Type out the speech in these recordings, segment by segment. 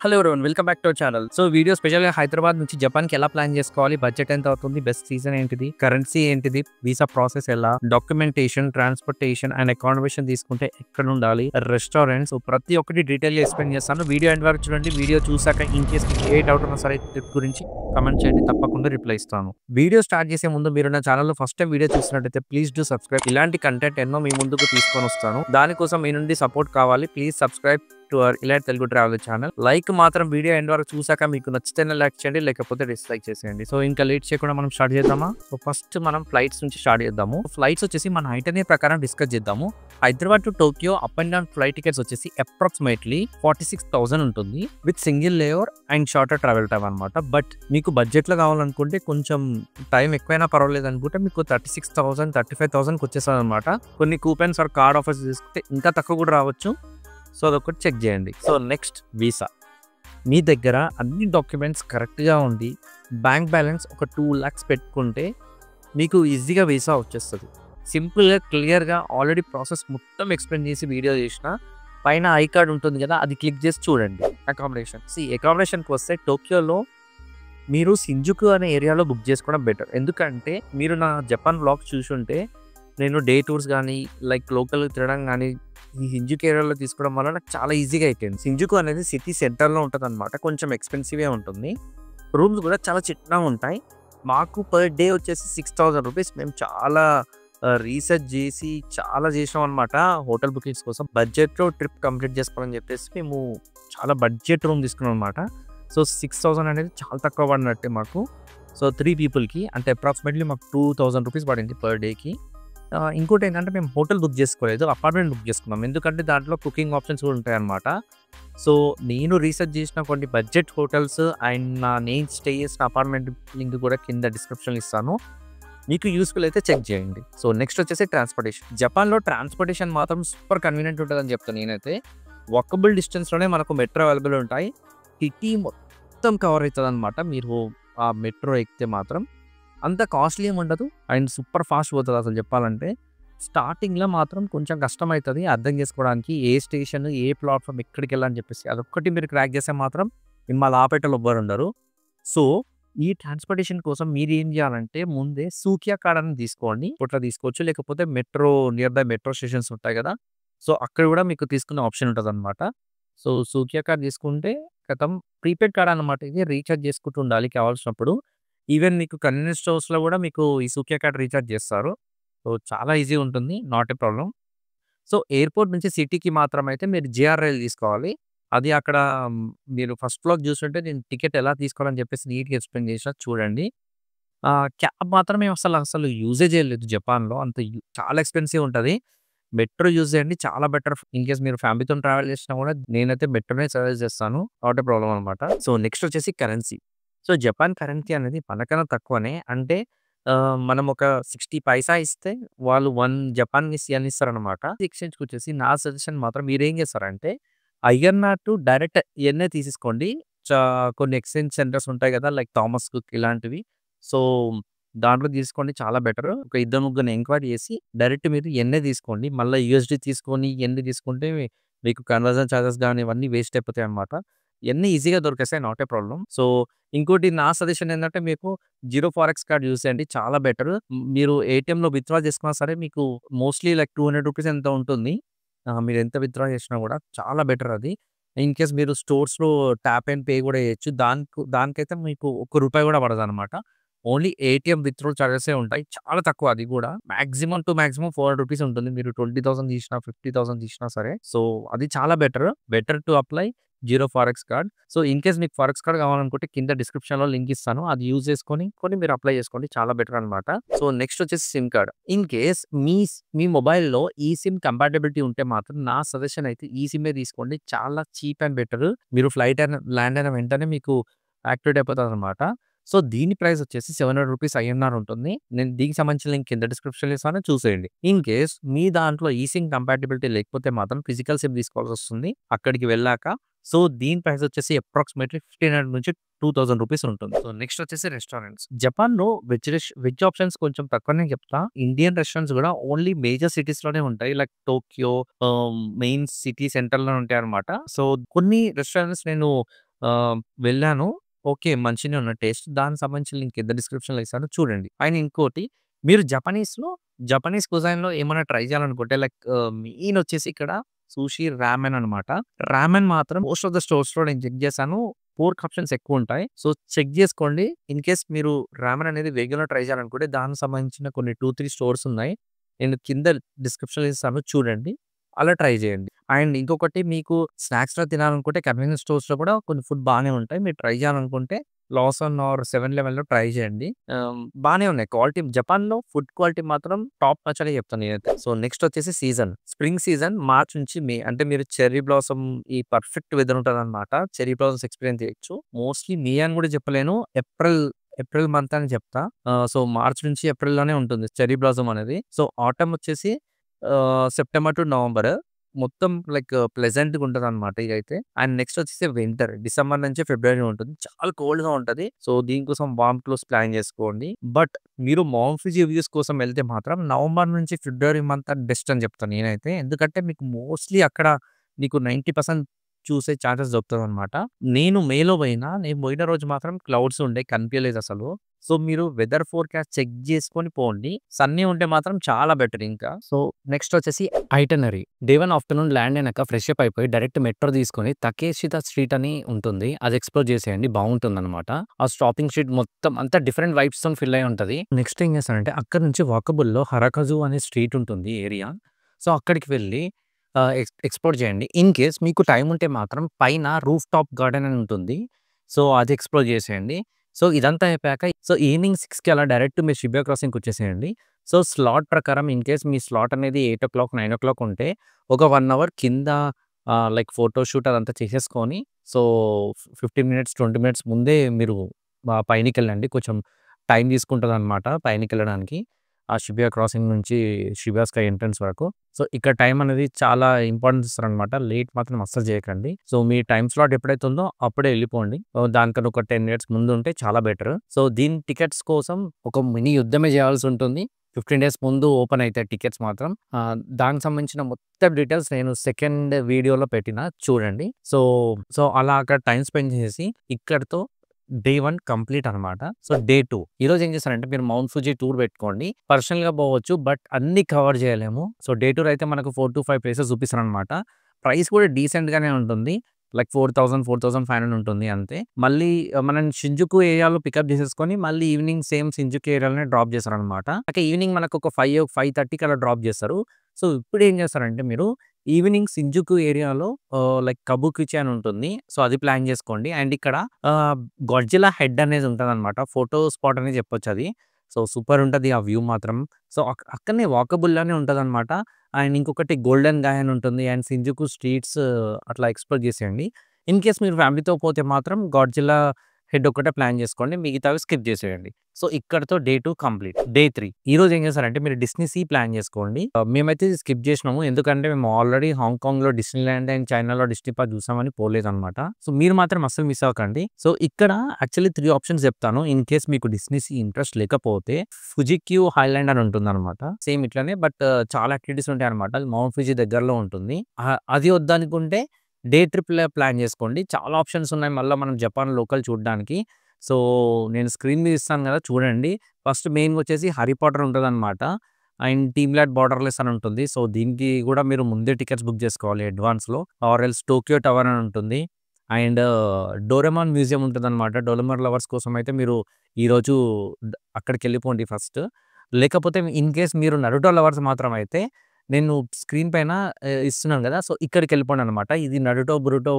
Hello everyone, welcome back to our channel. So video స్పెషల్‌గా హైదరాబాద్ నుంచి జపాన్‌కి ఎలా ప్లాన్ చేసుకోవాలి, బడ్జెట్ ఎంత అవుతుంది, బెస్ట్ సీజన్ ఏంటిది, కరెన్సీ ఏంటిది, వీసా ప్రాసెస్ ఎలా, డాక్యుమెంటేషన్, ట్రాన్స్‌పోర్టేషన్ అండ్ అకామిడేషన్ తీసుకుంటే ఎక్కడ ఉండాలి, రెస్టారెంట్స్ ప్రతి ఒక్కటి డీటెయిల్‌గా ఎక్స్‌ప్లెయిన్ చేస్తాను. వీడియో ఎండ్ వరకు చూడండి. వీడియో చూసాక ఇన్ కేస్ మీకు ఏ డౌట్ ఉన్నా సరే ట్రిప్ గురించి కామెంట్ చేయండి, తప్పకుండా రిప్లై ఇస్తాను. వీడియో స్టార్ట్ చేసే ముందు మీరు నా ఛానల్‌లో ఫస్ట్ టైం వీడియో చూసినట్టయితే ప్లీజ్ డూ సబ్స్క్రైబ్. ఇలాంటి కంటెంట్ ఎన్నో మీ ముందుకు తీసుకొని వస్తాను. దానికోసం మీ నుండి సపోర్ట్ కావాలి. ప్లీజ్ సబ్స్క్రైబ్ టు అవర్ ఇలాంటి తెలుగు ట్రావెల్ ఛానల్. లైక్ మాత్రం వీడియో ఎండ్ వరకు చూసాక మీకు నచ్చితేనే లైక్ చేయండి, లేకపోతే డిస్లైక్ చేసేయండి. సో ఇంకా లేట్ చేయకుండా మనం స్టార్ట్ చేద్దామా? సో ఫస్ట్ మనం ఫ్లైట్స్ నుంచి స్టార్ట్ చేద్దాము. ఫ్లైట్స్ వచ్చేసి మన ఐటనే ప్రకారం డిస్కస్ చేద్దాము. Hyderabad to Tokyo up and down flight tickets వచ్చేసి అప్రాక్సిమేట్లీ 46,000 ఉంటుంది with single layer and shorter travel time అనమాట. బట్ మీకు బడ్జెట్ లో కావాలనుకుంటే కొంచెం టైం ఎక్కువైనా పర్వాలేదు అనుకుంటే మీకు 36,000 35,000 వచ్చేస్తుంది అనమాట. కొన్ని కూపన్స్ ఆర్ కార్డ్ ఆఫర్స్ తీసుకుంటే ఇంకా తక్కువ కూడా రావచ్చు. సో అదొకటి చెక్ చేయండి. So next visa. మీ దగ్గర అన్ని డాక్యుమెంట్స్ కరెక్ట్గా ఉండి బ్యాంక్ బ్యాలెన్స్ ఒక 2 lakhs పెట్టుకుంటే మీకు ఈజీగా వీసా వచ్చేస్తుంది. సింపుల్గా క్లియర్గా ఆల్రెడీ ప్రాసెస్ మొత్తం ఎక్స్ప్లెయిన్ చేసి వీడియో చేసిన పైన ఐ కార్డ్ ఉంటుంది కదా, అది క్లిక్ చేసి చూడండి. అకామిడేషన్కి వస్తే టోక్యోలో మీరు షింజుకు అనే ఏరియాలో బుక్ చేసుకోవడం బెటర్. ఎందుకంటే మీరు నా జపాన్ వ్లాగ్ చూసుంటే నేను డే టూర్స్ కానీ లైక్ లోకల్ తిరగడం కానీ ఈ షింజుకు ఏరియాలో తీసుకోవడం వల్ల నాకు చాలా ఈజీగా అయిపోయింది. షింజుకు అనేది సిటీ సెంటర్లో ఉంటుంది అనమాట. కొంచెం ఎక్స్పెన్సివే ఉంటుంది. రూమ్స్ కూడా చాలా చిన్నగా ఉంటాయి. మాకు పర్ డే వచ్చేసి 6,000 రూపీస్. మేము చాలా రీసెర్చ్ చేసి చాలా చేసాం అనమాట హోటల్ బుకింగ్స్ కోసం. బడ్జెట్లో ట్రిప్ కంప్లీట్ చేసుకోవాలని చెప్పేసి మేము చాలా బడ్జెట్ రూమ్ తీసుకున్నాం అనమాట. సో 6,000 అనేది చాలా తక్కువ పడినట్టే మాకు. సో 3 పీపుల్కి అంటే అప్రాక్సిమేట్లీ మాకు 2,000 రూపీస్ పడింది పర్ డేకి. ఇంకోటి ఏంటంటే మేము హోటల్ బుక్ చేసుకోలేదు, అపార్ట్మెంట్ బుక్ చేసుకున్నాం. ఎందుకంటే దాంట్లో కుకింగ్ ఆప్షన్స్ కూడా ఉంటాయి అన్నమాట. సో నేను రీసెర్చ్ చేసిన కొన్ని బడ్జెట్ హోటల్స్ అండ్ నేను స్టే చేసిన అపార్ట్మెంట్ లింక్ కూడా కింద డిస్క్రిప్షన్ ఇస్తాను. మీకు యూస్ఫుల్ అయితే చెక్ చేయండి. సో నెక్స్ట్ వచ్చేసి ట్రాన్స్పోర్టేషన్. జపాన్లో ట్రాన్స్పోర్టేషన్ మాత్రం సూపర్ కన్వీనియంట్ ఉంటుందని చెప్తాను నేనైతే. వాకబుల్ డిస్టెన్స్లోనే మనకు మెట్రో అవైలబుల్ ఉంటాయి. సిటీ మొత్తం కవర్ అవుతుంది అనమాట. మీరు ఆ మెట్రో ఎక్కితే మాత్రం అంత కాస్ట్లీ ఏమి ఉండదు అండ్ సూపర్ ఫాస్ట్ పోతుంది. అసలు చెప్పాలంటే స్టార్టింగ్లో మాత్రం కొంచెం కష్టమవుతుంది అర్థం చేసుకోవడానికి, ఏ స్టేషన్ ఏ ప్లాట్ఫామ్ ఎక్కడికి వెళ్ళాలని చెప్పేసి. అదొక్కటి మీరు క్రాక్ చేస్తే మాత్రం మిమ్మల్ని ఆపేటలు ఎవ్వరు ఉండరు. సో ఈ ట్రాన్స్పోర్టేషన్ కోసం మీరు ఏం చేయాలంటే ముందే సూకియా కార్డ్ అని తీసుకోండి. ఇట్లా తీసుకోవచ్చు, లేకపోతే metro near by metro stations ఉంటాయి కదా, సో అక్కడ కూడా మీకు తీసుకునే ఆప్షన్ ఉంటుంది అనమాట. సో సూకియా కార్డ్ తీసుకుంటే గతం ప్రీపెయిడ్ కార్డ్ అనమాట. ఇది రీఛార్జ్ చేసుకుంటూ ఉండాలి కావాల్సినప్పుడు. ఈవెన్ మీకు కన్వీనియన్స్ స్టోర్స్‌లో కూడా మీకు ఈ సూకియా కార్డ్ రీఛార్జ్ చేస్తారు. సో చాలా ఈజీ ఉంటుంది, not a problem. So airport నుంచి సిటీకి మాత్రం అయితే మీరు జేఆర్ఎల్ తీసుకోవాలి. అది అక్కడ మీరు ఫస్ట్ వ్లాగ్ చూసుంటే నేను టికెట్ ఎలా తీసుకోవాలని చెప్పేసి నీట్‌గా ఎక్స్‌ప్లెయిన్ చేసినా చూడండి. క్యాబ్ మాత్రం మేము అసలు యూజే చేయలేదు జపాన్‌లో. అంత చాలా ఎక్స్‌పెన్సివ్ ఉంటది. మెట్రో యూజ్ చేయండి, చాలా బెటర్. ఇన్ కేస్ మీరు ఫ్యామిలీతోని ట్రావెల్ చేసినా కూడా నేనైతే మెట్రోనే సజెస్ట్ చేస్తాను. నాట్ ఏ ప్రాబ్లమ్ అనమాట. సో నెక్స్ట్ వచ్చేసి కరెన్సీ. సో జపాన్ కరెన్సీ అనేది మనకన్నా తక్కువనే. అంటే మనం ఒక 60 పైసా ఇస్తే వాళ్ళు 1 జపానీస్ యెన్ ఇస్తారనమాట. ఎక్స్‌చేంజ్‌కి వచ్చేసి నా సజెషన్ మాత్రం మీరేం చేస్తారంటే ఐఎన్ఆర్ టు డైరెక్ట్ యెన్నే తీసేసుకోండి. చా కొన్ని ఎక్స్‌చేంజ్ సెంటర్స్ ఉంటాయి కదా, లైక్ థామస్ కుక్ ఇలాంటివి. సో దాంట్లో తీసుకోండి, చాలా బెటర్. ఒక ఇద్దరు ముగ్గురిని ఎంక్వైరీ చేసి డైరెక్ట్ మీరు యెన్నే తీసుకోండి. మళ్ళీ యూఎస్‌డి తీసుకొని యెన్ తీసుకుంటే మీకు కన్వర్జన్ చార్జెస్ గాని ఇవన్నీ వేస్ట్ అయిపోతాయి అనమాట. యెన్ ఈజీగా దొరికేస్తాయి, నాట్ ఏ ప్రాబ్లమ్. సో ఇంకోటి నా సజెషన్ ఏంటంటే మీకు జీరో ఫారెక్స్ కార్డ్ యూజ్ చేయండి, చాలా బెటర్. మీరు ఏటీఎంలో విత్‌డ్రా చేసుకున్నా సరే మీకు మోస్ట్‌లీ లైక్ 200 రూపీస్ ఎంతో ఉంటుంది. మీరు ఎంత విత్‌డ్రా చేసినా కూడా చాలా బెటర్ అది. ఇన్ కేస్ మీరు స్టోర్స్‌లో ట్యాప్ అండ్ పే కూడా చేయొచ్చు. దానికైతే మీకు ఒక్క రూపాయి కూడా పడదనమాట. ఓన్లీ ఏటీఎం విత్‌డ్రాల్ చార్జెసే ఉంటాయి. చాలా తక్కువ అది కూడా. మాక్సిమం టు మాక్సిమం 400 రూపీస్ ఉంటుంది. మీరు 20,000 తీసినా 50,000 తీసినా సరే. సో అది చాలా better to apply zero forex card. So in case మీకు ఫారెక్స్ కార్డ్ కావాలనుకుంటే కింద డిస్క్రిప్షన్‌లో లింక్ ఇస్తాను. అది యూజ్ చేసుకొని మీరు అప్లై చేసుకోండి, చాలా బెటర్ అనమాట. సో నెక్స్ట్ వచ్చేసి సిమ్ కార్డ్. ఇన్ కేస్ మీ మొబైల్‌లో ఈ సిమ్ కంపాటబిలిటీ ఉంటే మాత్రం నా సజెషన్ అయితే ఈ సిమ్మే తీసుకోండి. చాలా చీప్ అండ్ బెటర్. మీరు ఫ్లైట్ ల్యాండ్ అయిన వెంటనే మీకు యాక్టివేట్ అయిపోతదనమాట. సో దీని ప్రైస్ వచ్చేసి 700 రూపీస్ ఐఎన్ఆర్ ఉంటుంది. నేను దీనికి సంబంధించిన లింక్ కింద డిస్క్రిప్షన్‌లో ఇస్తాను, చూసేయండి. ఇన్ కేస్ మీ దాంట్లో ఈ సిమ్ కంపాటబిలిటీ లేకపోతే మాత్రం ఫిజికల్ సిమ్ తీసుకోవాల్సొస్తుంది అక్కడికి వెళ్ళాక. సో దీని ప్రైస్ వచ్చేసి అప్రాక్సిమేట్లీ 1,500 నుంచి 2,000 రూపీస్ ఉంటుంది. సో నెక్స్ట్ వచ్చేసి రెస్టారెంట్స్. జపాన్‌లో వెజ్ ఆప్షన్స్ కొంచెం తక్కువనే చెప్తా. ఇండియన్ రెస్టారెంట్స్ కూడా ఓన్లీ మేజర్ సిటీస్‌లోనే ఉంటాయి. లైక్ టోక్యో మెయిన్ సిటీ సెంటర్‌లో ఉంటాయన్నమాట. సో కొన్ని రెస్టారెంట్స్ నేను ఆహ్, వెళ్ళాను. ఓకే. మంచిగానే ఉన్న టేస్ట్. దానికి సంబంధించిన లింక్ కింద డిస్క్రిప్షన్‌లో ఇస్తాను చూడండి. అండ్ ఇంకోటి మీరు జపనీస్ కుజైన్‌లో ఏమైనా ట్రై చేయాలనుకుంటే లైక్ మెయిన్ వచ్చేసి ఇక్కడ సుషి, రామెన్ అనమాట. రామెన్ మాత్రం మోస్ట్ ఆఫ్ ద స్టోర్స్‌లో నేను చెక్ చేశాను. పోర్క్ ఆప్షన్స్ ఎక్కువుంటాయి. సో, చెక్ జేసుకోండి. ఇన్ కేస్ మీరు రామెన్ అనేది వేగంగా ట్రై చేయాలనుకుంటే దానికి సంబంధించిన కొన్ని 2, 3 స్టోర్స్ ఉన్నాయి. నేను కింద డిస్క్రిప్షన్‌లో ఇస్తాను చూడండి. అలా ట్రై చేయండి. అండ్ ఇంకొకటి మీకు స్నాక్స్‌లో తినాలనుకుంటే కన్వీనియన్స్ స్టోర్స్‌లో కూడా కొన్ని ఫుడ్ బానే ఉంటాయి. మీరు ట్రై చేయాలనుకుంటే లాసన్ ఆర్ 7-11లో ట్రై చేయండి. బానే ఉన్నాయి. క్వాలిటీ జపాన్‌లో ఫుడ్ క్వాలిటీ మాత్రం టాప్ నాచ్ అనే చెప్తాను నేనైతే. సో, నెక్స్ట్ వచ్చేసి సీజన్. స్ప్రింగ్ సీజన్ మార్చ్ నుంచి మే అంటే మీరు చెర్రీ బ్లాసమ్ ఈ పర్ఫెక్ట్ వెదర్ ఉంటదనమాట. చెర్రీ బ్లాసమ్స్ ఎక్స్‌పీరియన్స్ చేయొచ్చు. మోస్ట్‌లీ మే అని కూడా చెప్పలేను. ఏప్రిల్ మంత్ అని చెప్తా. సో, మార్చ్ నుంచి ఏప్రిల్‌లోనే ఉంటుంది చెర్రీ బ్లాసమ్ అనేది. సో, ఆటమ్ వచ్చేసి సెప్టెంబర్ టు నవంబర్. మొత్తం లైక్ ప్లెజెంట్‌గా ఉంటదనమాట ఇదైతే. అండ్ నెక్స్ట్ వచ్చేసి వింటర్. డిసెంబర్ నుంచి ఫిబ్రవరి ఉంటుంది. చాలా కోల్డ్‌గా ఉంటది. సో, దీనికోసం వార్మ్ క్లోత్స్ ప్లాన్ చేసుకోండి. బట్ మీరు మౌంట్ ఫుజీ వ్యూస్ కోసం వెళ్తే మాత్రం నవంబర్ నుంచి ఫిబ్రవరి మంత్ బెస్ట్ అని చెప్తాను నేనైతే. ఎందుకంటే మీకు మోస్ట్‌లీ అక్కడ నీకు 90% చూసే ఛాన్సెస్ దొరుకుతదనమాట. నేను పోయిన రోజు మాత్రం క్లౌడ్స్ ఉండే కనిపియలేదసలు. సో, మీరు వెదర్ ఫోర్‌కాస్ట్ చెక్ చేసుకొని పోండి. సన్నీ ఉంటే మాత్రం చాలా బెటర్ ఇంకా. సో, నెక్స్ట్ వచ్చేసి ఐటినరీ. డే 1 ఆఫ్టర్‌నూన్ ల్యాండ్ అయినాక ఫ్రెష్ అప్ అయిపోయి డైరెక్ట్ మెట్రో తీసుకొని తకేషిత స్ట్రీట్ అని ఉంటుంది. అది ఎక్స్‌ప్లోర్ చేసేయండి. బావుంటుందనమాట. ఆ స్టాపింగ్ స్ట్రీట్ మొత్తం అంతా డిఫరెంట్ వైబ్స్‌తోని ఫిల్ అయ్యి ఉంటది. నెక్స్ట్ ఏం చేస్తానంటే అక్కడి నుంచి వాకబుల్‌లో హరకజు అనే స్ట్రీట్ ఉంటుంది ఏరియా. సో, అక్కడికి వెళ్లి ఎక్స్‌ప్లోర్ చేయండి. ఇన్ కేస్ మీకు టైమ్ ఉంటే మాత్రం పైన రూఫ్ టాప్ గార్డెన్ అని ఉంటుంది. సో, అది ఎక్స్‌ప్లోర్ చేసేయండి. సో, ఇదంతా అయిపోయాక సో, ఈవినింగ్ 6కి అలా డైరెక్ట్ మీరు షిబా క్రాసింగ్‌కి వచ్చేసేయండి. సో, స్లాట్ ప్రకారం ఇన్ కేస్ మీ స్లాట్ అనేది 8:00, 9:00 ఉంటే ఒక 1 అవర్ కింద లైక్ ఫోటో షూట్ అదంతా చేసేసుకొని సో, 15 మినిట్స్, 20 మినిట్స్ ముందే మీరు పైనకెళ్ళండి. కొంచెం టైం తీసుకుంటదనమాట పైనకెళ్ళడానికి. ఆ షిబా క్రాసింగ్ నుంచి షిబా స్కై ఎంట్రన్స్ వరకు. సో, ఇక్కడ టైం అనేది చాలా ఇంపార్టెన్స్ ఇస్తారనమాట. లేట్ మాత్రం అస్సలు చేయకండి. సో, మీ టైమ్ స్లాట్ ఎప్పుడైతే ఉందో అప్పుడే ఎళ్ళిపోండి. దానికన్నా ఒక 10 మినిట్స్ ముందు ఉంటే చాలా బెటర్. సో, దీని టికెట్స్ కోసం ఒక మినీ యుద్ధమే చేయాల్సి ఉంటుంది. 15 డేస్ ముందు ఓపెన్ అయితాయి టికెట్స్ మాత్రం. దానికి సంబంధించిన మొత్తం డీటెయిల్స్ నేను సెకండ్ వీడియోలో పెట్టిన చూడండి. సో, అలా అక్కడ టైమ్ స్పెండ్ చేసేసి ఇక్కడితో డే 1 కంప్లీట్ అనమాట. సో, డే 2 ఈరోజు ఏం చేస్తారంటే మీరు మౌంట్ ఫుజీ టూర్ పెట్టుకోండి. పర్సనల్‌గా పోవచ్చు. బట్ అన్నీ కవర్ చేయలేము. సో, డే 2 అయితే మనకు 4-5 ప్లేసెస్ చూపిస్తారనమాట. ప్రైస్ కూడా డీసెంట్‌గానే ఉంటుంది. లైక్ 4,000, 4,500 ఉంటుంది అంతే. మళ్ళీ మనం షింజుకు ఏరియాలో పికప్ చేసేసుకొని మళ్ళీ ఈవినింగ్ సేమ్ షింజుకు ఏరియాలోనే డ్రాప్ చేస్తారనమాట. అంటే ఈవినింగ్ మనకు ఒక 5:30కి అలా డ్రాప్ చేస్తారు. సో, ఇప్పుడు ఏం చేస్తారంటే మీరు ఈవినింగ్ షింజుకు ఏరియాలో లైక్ కబుకిచి అని ఉంటుంది. సో, అది ప్లాన్ చేసుకోండి. అండ్ ఇక్కడ ఆహ్, గాడ్జిల్లా హెడ్ అనేది ఉంటదనమాట. ఫోటో స్పాట్ అని చెప్పొచ్చది. సో, సూపర్ ఉంటది ఆ వ్యూ మాత్రం. సో, అక్కడనే వాకబుల్‌లోనే ఉంటదనమాట. అండ్ ఇంకొకటి గోల్డెన్ గాయ్ అని ఉంటుంది. అండ్ షింజుకు స్ట్రీట్స్ అట్లా ఎక్స్‌ప్లోర్ చేసేయండి. ఇన్ కేస్ మీరు ఫ్యామిలీతో పోతే మాత్రం గాడ్జిల్లా హెడ్ ఒక్కటే ప్లాన్ చేసుకోండి. మిగతావి స్కిప్ చేసేయండి. సో, ఇక్కడితో డే 2 కంప్లీట్. డే 3 ఈరోజు ఏం చేస్తారంటే మీరు డిస్నీ సీ ప్లాన్ చేసుకోండి. మేమైతే స్కిప్ చేసినాము. ఎందుకంటే మేము ఆల్రెడీ హాంకాంగ్‌లో డిస్నీలాండ్ అండ్ చైనాలో డిస్నీ పార్క్ చూసామని పోలేదనమాట. సో, మీరు మాత్రం అస్సలు మిస్ అవ్వకండి. సో, ఇక్కడ యాక్చువల్లీ 3 ఆప్షన్స్ చెప్తాను. ఇన్ కేస్ మీకు డిస్నీ సీ ఇంట్రెస్ట్ లేకపోతే ఫుజిక్యూ హైలాండ్ అని ఉంటుందనమాట. సేమ్ ఇట్లనే బట్ చాలా యాక్టివిటీస్ ఉంటాయనమాట. అది మౌంట్ ఫుజీ దగ్గరలో ఉంటుంది. అది వద్దనుకుంటే డే ట్రిప్‌లా ప్లాన్ చేసుకోండి. చాలా ఆప్షన్స్ ఉన్నాయి మళ్ళా మనం జపాన్ లోకల్ చూడడానికి. సో, నేను స్క్రీన్ మీద ఇస్తాను కదా! చూడండి. ఫస్ట్ మెయిన్‌గా వచ్చేసి 'హ్యారీ పాటర్' ఉంటదనమాట. అండ్ 'టీమ్ ల్యాడ్ బోర్డర్‌లెస్' అని ఉంటుంది. సో, దీనికి కూడా మీరు ముందే టికెట్స్ బుక్ చేసుకోవాలి అడ్వాన్స్‌లో. ఆర్ ఎల్స్ 'టోక్యో టవర్' అని ఉంటుంది. అండ్ 'డోరేమాన్ మ్యూజియం' ఉంటదనమాట. 'డోరేమాన్' లవర్స్ కోసం అయితే మీరు ఈరోజు అక్కడికెళ్ళిపోండి ఫస్ట్. లేకపోతే ఇన్ కేస్ మీరు 'నరుటో' లవర్స్ మాత్రం అయితే నేను స్క్రీన్ పైన ఇస్తున్నాను గదా! సో, ఇక్కడికెళ్ళిపోండనమాట. ఇది 'నరుటో బురుటో'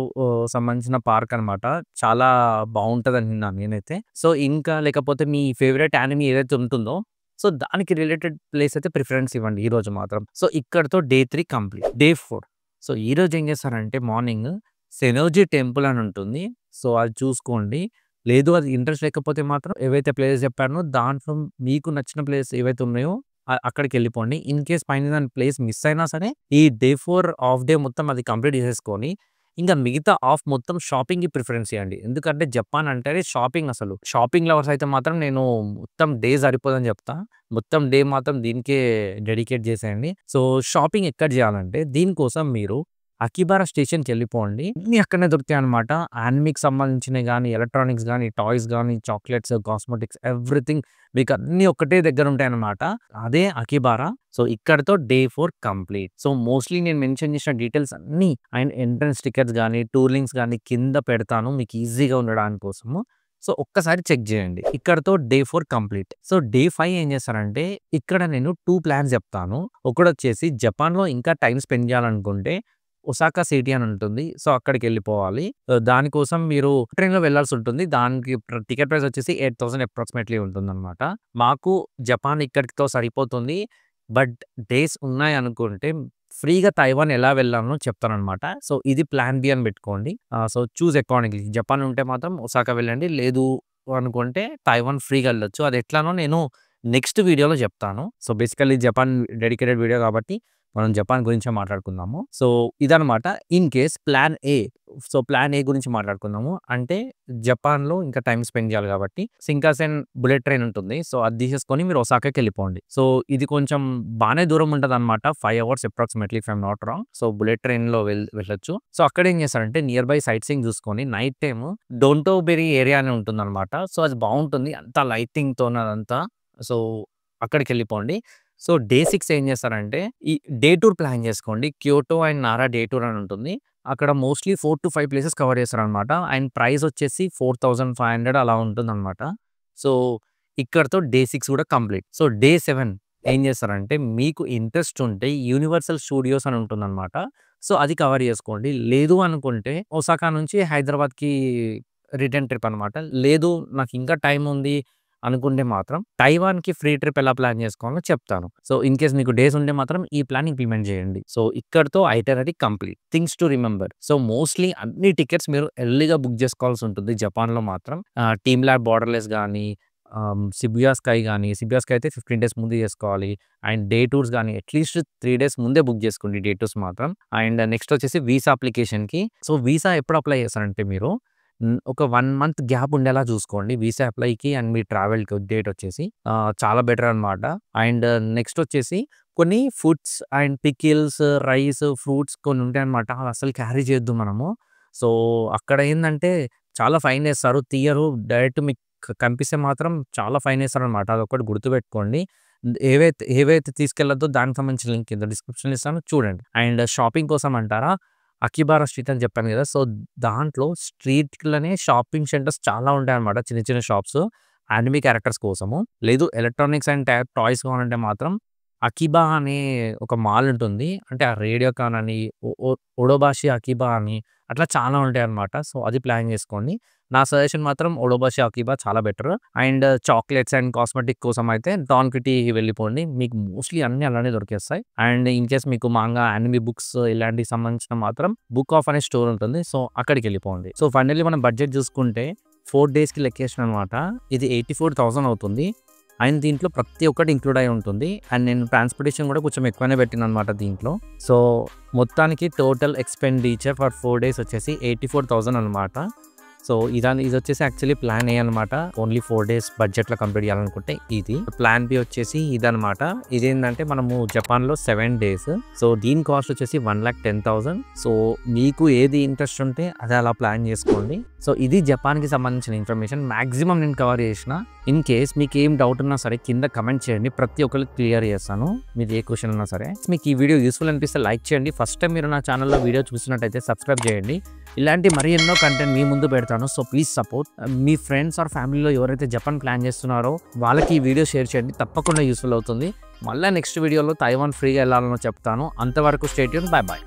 సంబంధించిన పార్క్ అనమాట. చాలా బావుంటదని విన్నాను నేనైతే. సో, ఇంకా లేకపోతే మీ ఫేవరెట్ యానిమీ ఏదైతే ఉంటుందో, సో, దానికి రిలేటెడ్ ప్లేస్ అయితే ప్రిఫరెన్స్ ఇవ్వండి ఈరోజు మాత్రం. సో, ఇక్కడితో డే 3 కంప్లీట్. డే 4 సో, ఈరోజు ఏం చేస్తారంటే మార్నింగ్ సెనోజి టెంపుల్ అని ఉంటుంది. సో, అది చూసుకోండి. లేదు అది ఇంట్రెస్ట్ లేకపోతే మాత్రం ఏవైతే ప్లేసెస్ చెప్పానో దాంట్లో మీకు నచ్చిన ప్లేస్ ఏవైతే ఉన్నాయో అక్కడికెళ్ళిపోండి. ఇన్ కేస్ పైన దాని ప్లేస్ మిస్ అయినా సరే, ఈ డే 4 హాఫ్ డే మొత్తం అది కంప్లీట్ చేసేసుకొని, ఇంక మిగతా హాఫ్ మొత్తం షాపింగ్‌కి ప్రిఫరెన్స్ ఇయ్యండి. ఎందుకంటే జపాన్ అంటేనే షాపింగ్ అసలు. షాపింగ్ లవర్స్ అయితే మాత్రం నేను మొత్తం డే సరిపోదని చెప్తా. మొత్తం డే మాత్రం దీనికే డెడికేట్ చేసేయండి. సో, షాపింగ్ ఎక్కడ చేయాలంటే దీనికోసం మీరు అకిబారా స్టేషన్‌కి వెళ్ళిపోండి. అన్నీ అక్కడనే దొరుకుతాయన్నమాట. యానిమేకి సంబంధించినవి గానీ, ఎలక్ట్రానిక్స్ గానీ, టాయ్స్ గానీ, చాక్లెట్స్, కాస్మెటిక్స్ ఎవ్రీథింగ్ మీకు అన్నీ ఒక్కటే దగ్గర ఉంటాయన్నమాట. అదే అకిబారా. సో, ఇక్కడితో డే 4 కంప్లీట్. సో, మోస్ట్‌లీ నేను మెన్షన్ చేసిన డీటెయిల్స్ అన్నీ అండ్ ఎంట్రన్స్ టికెట్స్ గానీ, టూర్ లింక్స్ గానీ కింద పెడతాను మీకు ఈజీగా ఉండడానికి కోసము. సో, ఒక్కసారి చెక్ చేయండి. ఇక్కడితో డే 4 కంప్లీట్. సో, డే 5 ఏం చేస్తారంటే ఇక్కడ నేను 2 ప్లాన్స్ చెప్తాను. ఒకటొచ్చేసి జపాన్‌లో ఇంకా టైమ్ స్పెండ్ చేయాలనుకుంటే ఒసాకా సిటీ అని ఉంటుంది. సో, అక్కడికెళ్ళిపోవాలి. దానికోసం మీరు ట్రైన్‌లో వెళ్ళాల్సి ఉంటుంది. దానికి టికెట్ ప్రైస్ వచ్చేసి 8,000 అప్రాక్సిమేట్‌లీ ఉంటుందన్నమాట. మాకు జపాన్ ఇక్కడితో సరిపోతుంది. బట్ డేస్ ఉన్నాయనుకుంటే ఫ్రీగా తైవాన్ ఎలా వెళ్ళానో చెప్తానన్నమాట. సో, ఇది ప్లాన్ బి అని పెట్టుకోండి. So, choose accordingly. జపాన్ ఉంటే మాత్రం ఒసాకా వెళ్ళండి. లేదు అనుకుంటే తైవాన్ ఫ్రీగా వెళ్ళొచ్చు. అది ఎట్లానో నేను నెక్స్ట్ వీడియోలో చెప్తాను. So, basically Japan dedicated video కాబట్టి మనం జపాన్ గురించే మాట్లాడుకుందాము. సో, ఇదనమాట. In case plan A. So, plan A గురించి మాట్లాడుకుందాము. అంటే జపాన్‌లో ఇంకా టైమ్ స్పెండ్ చేయాలి కాబట్టి షింకాన్సెన్ బుల్లెట్ ట్రైన్ ఉంటుంది. సో, అది తీసేసుకొని మీరు ఒసాకాకి వెళ్ళిపోండి. సో, ఇది కొంచెం బానే దూరం ఉంటదనమాట. 5 hours approximately if I am not wrong. So, bullet ట్రైన్‌లో వెళ్ళొచ్చు. సో, అక్కడ ఏం చేస్తారంటే నియర్ బై సైట్ సీయింగ్ చూసుకొని నైట్ టైమ్ డోంటోబెరీ ఏరియా అని ఉంటుందనమాట. సో, అది బావుంటుంది. అంతా లైటింగ్‌తోని అదంతా. సో, అక్కడికెళ్ళిపోండి. సో, డే 6 ఏం చేస్తారంటే ఈ డే టూర్ ప్లాన్ చేసుకోండి. Kyoto and Nara day tour అని ఉంటుంది. అక్కడ మోస్ట్‌లీ 4-5 ప్లేసెస్ కవర్ చేస్తారనమాట. అండ్ ప్రైస్ వచ్చేసి 4,500 అలా ఉంటుందనమాట. సో, ఇక్కడితో డే 6 కూడా కంప్లీట్. సో, డే 7 ఏం చేస్తారంటే మీకు ఇంట్రెస్ట్ ఉంటే యూనివర్సల్ స్టూడియోస్ అని ఉంటుందనమాట. సో, అది కవర్ చేసుకోండి. లేదు అనుకుంటే ఒసాకా నుంచి హైదరాబాద్‌కి రిటర్న్ ట్రిప్ అనమాట. లేదు నాకు ఇంకా టైం ఉంది అనుకుంటే మాత్రం తైవాన్‌కి ఫ్రీ ట్రిప్ ఎలా ప్లాన్ చేసుకోవాలో చెప్తాను. సో, ఇన్ కేస్ మీకు డేస్ ఉంటే మాత్రం ఈ ప్లాన్ ఇంప్లిమెంట్ చేయండి. సో, ఇక్కడితో itinerary complete. Things to remember. So, mostly అన్ని టికెట్స్ మీరు ఎర్లీగా బుక్ చేసుకోవాల్సి ఉంటుంది జపాన్‌లో మాత్రం. టీమ్ ల్యాబ్ బోర్డర్‌లెస్ గానీ, షిబుయా స్కై గానీ, షిబుయా స్కై అయితే 15 డేస్ ముందు చేసుకోవాలి. అండ్ డే టూర్స్ గానీ అట్‌లీస్ట్ 3 డేస్ ముందే బుక్ చేసుకోండి డే టూర్స్ మాత్రం. అండ్ నెక్స్ట్ వచ్చేసి వీసా అప్లికేషన్‌కి. సో, వీసా ఎప్పుడు అప్లై చేస్తారంటే మీరు ఒక 1 మంత్ గ్యాప్ ఉండేలా చూసుకోండి. వీసా అప్లైకి అండ్ మీ ట్రావెల్‌కి డేట్ వచ్చేసి చాలా బెటర్ అనమాట. అండ్ నెక్స్ట్ వచ్చేసి కొన్ని foods and pickles, rice, fruits కొన్ని ఉంటాయన్నమాట. అవి అస్సలు క్యారీ చేయొద్దు మనము. సో, అక్కడ ఏందంటే చాలా ఫైన్ ఏస్తారు. తీయరు. డైరెక్ట్ మీకు కనిపిస్తే మాత్రం చాలా ఫైన్ ఏస్తారనమాట. అదొక్కటి గుర్తుపెట్టుకోండి. ఏవైతే తీసుకెళ్ళొద్దో దానికి సంబంధించిన లింక్ కింద డిస్క్రిప్షన్‌లో ఇస్తాను చూడండి. అండ్ షాపింగ్ కోసం అంటారా? అకిబారా స్ట్రీట్ అని చెప్పాను కదా! సో, దాంట్లో స్ట్రీట్‌లోనే షాపింగ్ సెంటర్స్ చాలా ఉంటాయన్నమాట. చిన్న చిన్న షాప్స్. యానిమే క్యారెక్టర్స్ కోసము. లేదు ఎలక్ట్రానిక్స్ అండ్ టాయ్స్ కావాలంటే మాత్రం అకిబా అనే ఒక మాల్ ఉంటుంది. అంటే ఆ రేడియోకాన్ అని, ఒడోబాషి అకిబా అని అట్లా చాలా ఉంటాయన్నమాట. సో, అది ప్లాన్ చేసుకోండి. నా సజెషన్ మాత్రం ఒడోబాషి అకిబా చాలా better. And chocolates and cosmetic కోసం అయితే డాన్ కిటీ వెళ్ళిపోండి. మీకు మోస్ట్‌లీ అన్నీ అలానే దొరికేస్తాయి. అండ్ ఇన్ కేస్ మీకు మాంగా, యానిమే బుక్స్ ఇలాంటివి సంబంధించిన మాత్రం బుక్ ఆఫ్ అనే స్టోర్ ఉంటుంది. సో, అక్కడికెళ్ళిపోండి. సో, ఫైనల్లీ మనం బడ్జెట్ చూసుకుంటే 4 డేస్‌కి లెక్కేసాననమాట. ఇది 84,000 అవుతుంది. అండ్ దీంట్లో ప్రతి ఒక్కటి ఇంక్లూడ్ అయి ఉంటుంది. అండ్ నేను ట్రాన్స్‌పోర్టేషన్ కూడా కొంచెం ఎక్కువనే పెట్టాననమాట దీంట్లో. సో, మొత్తానికి టోటల్ ఎక్స్‌పెండిచర్ ఫర్ 4 డేస్ వచ్చేసి 84,000 అనమాట. సో, ఇదొచ్చేసి యాక్చువల్లీ ప్లాన్ ఏ అనమాట. ఓన్లీ 4 డేస్ బడ్జెట్‌లో కంప్లీట్ చేయాలనుకుంటే ఇది. ప్లాన్ బి వచ్చేసి ఇదనమాట. ఇదేంటంటే మనము జపాన్‌లో 7 డేస్. సో, దీని కాస్ట్ వచ్చేసి 1,10,000. సో, మీకు ఏది ఇంట్రెస్ట్ ఉంటే అది అలా ప్లాన్ చేసుకోండి. సో, ఇది జపాన్‌కి సంబంధించిన ఇన్ఫర్మేషన్. మాక్సిమం నేను కవర్ చేసిన. ఇన్ కేస్ మీకు ఏం డౌట్ ఉన్నా సరే కింద కమెంట్ చేయండి. ప్రతి ఒక్కరికి క్లియర్ చేస్తాను. మీరు ఏ క్వశ్చన్ ఉన్నా సరే. మీకు ఈ వీడియో యూస్‌ఫుల్ అనిపిస్తే లైక్ చేయండి. ఫస్ట్ టైం మీరు నా ఛానల్‌లో వీడియో చూస్తున్నట్టయితే సబ్స్క్రైబ్ చేయండి. ఇలాంటి మరి ఎన్నో కంటెంట్ మీ ముందు పెడతాను. So, please support. మీ ఫ్రెండ్స్ ఆర్ ఫ్యామిలీలో ఎవరైతే జపాన్ ప్లాన్ చేస్తున్నారో వాళ్ళకి ఈ వీడియో షేర్ చేయండి. తప్పకుండా యూస్‌ఫుల్ అవుతుంది. మళ్ళీ నెక్స్ట్ వీడియోలో తైవాన్ ఫ్రీగా వెళ్ళాలని చెప్తాను. అంతవరకు స్టే ట్యూన్. By by.